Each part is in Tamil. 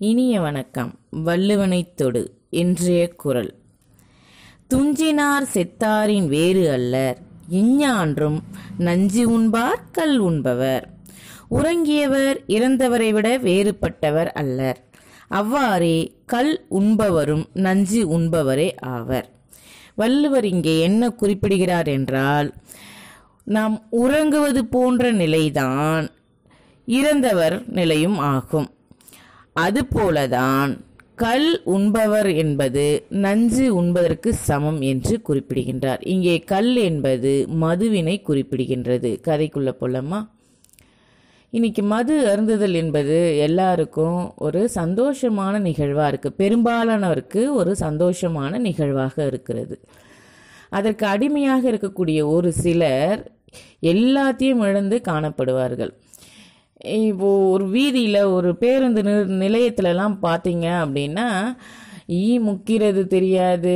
இனிய வணக்கம். வள்ளுவனைத் தொடு. இன்றைய குறள். துஞ்சினார் செத்தாரின் வேறு அல்லர், எஞ்ஞான்றும் நஞ்சு உண்பார் கல் உண்பவர். உறங்கியவர் இறந்தவரை விட வேறுபட்டவர் அல்லர், அவ்வாறே கல் உண்பவரும் நஞ்சு உண்பவரே ஆவர். வள்ளுவர் இங்கே என்ன குறிப்பிடுகிறார் என்றால், நாம் உறங்குவது போன்ற நிலைதான் இறந்தவர் நிலையும் ஆகும். அதுபோலதான் கல் உண்பவர் என்பது நஞ்சு உண்பதற்கு சமம் என்று குறிப்பிடுகின்றார். இங்கே கல் என்பது மதுவினை குறிப்பிடுகின்றது. கதைக்குள்ள போலமா? இன்னைக்கு மது அருந்துதல் என்பது எல்லாருக்கும் ஒரு சந்தோஷமான நிகழ்வாக இருக்குது. பெரும்பாலானவருக்கு ஒரு சந்தோஷமான நிகழ்வாக இருக்கிறது. அதற்கு அடிமையாக இருக்கக்கூடிய ஒரு சிலர் எல்லாத்தையும் இழந்து காணப்படுவார்கள். இப்போ ஒரு வீதியில் ஒரு பேருந்து நிலையத்திலலாம் பார்த்தீங்க அப்படின்னா, முக்கிறது தெரியாது,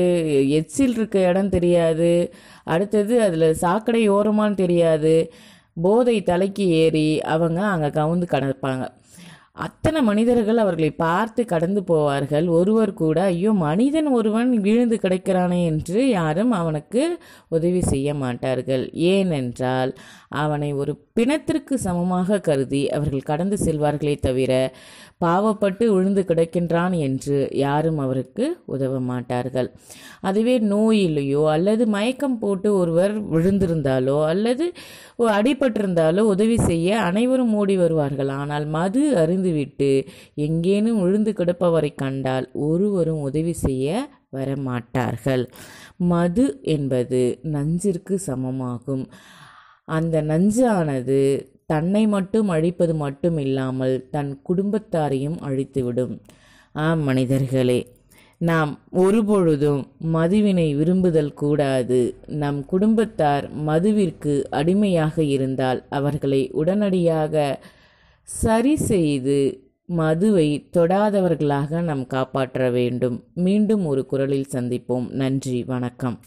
எச்சில் இருக்க இடம் தெரியாது, அடுத்தது அதில் சாக்கடை ஓரமானு தெரியாது, போதை தலைக்கு ஏறி அவங்க அங்கே கவுந்து கிடப்பாங்க. அத்தனை மனிதர்கள் அவர்களை பார்த்து கடந்து போவார்கள். ஒருவர் கூட ஐயோ மனிதன் ஒருவன் விழுந்து கிடக்கிறானே என்று யாரும் அவனுக்கு உதவி செய்ய மாட்டார்கள். ஏனென்றால் அவனை ஒரு பிணத்திற்கு சமமாக கருதி அவர்கள் கடந்து செல்வார்களே தவிர, பாவப்பட்டு விழுந்து கிடக்கின்றான் என்று யாரும் அவருக்கு உதவ மாட்டார்கள். அதுவே நோயிலையோ அல்லது மயக்கம் போட்டு ஒருவர் விழுந்திருந்தாலோ அல்லது அடிபட்டிருந்தாலோ உதவி செய்ய அனைவரும் ஓடி வருவார்கள். ஆனால் மது அருந்துவிட்டு எங்கேனும் விழுந்து கிடப்பவரை கண்டால் ஒருவரும் உதவி செய்ய வரமாட்டார்கள். மது என்பது நஞ்சிற்கு சமமாகும். அந்த நஞ்சானது தன்னை மட்டும் அழிப்பது மட்டும் இல்லாமல் தன் குடும்பத்தாரையும் அழித்துவிடும். ஆம் மனிதர்களே, நாம் ஒருபொழுதும் மதுவினை விரும்புதல் கூடாது. நம் குடும்பத்தார் மதுவிற்கு அடிமையாக இருந்தால் அவர்களை உடனடியாக சரி செய்து மதுவை தொடாதவர்களாக நாம் காப்பாற்ற வேண்டும். மீண்டும் ஒரு குறளில் சந்திப்போம். நன்றி, வணக்கம்.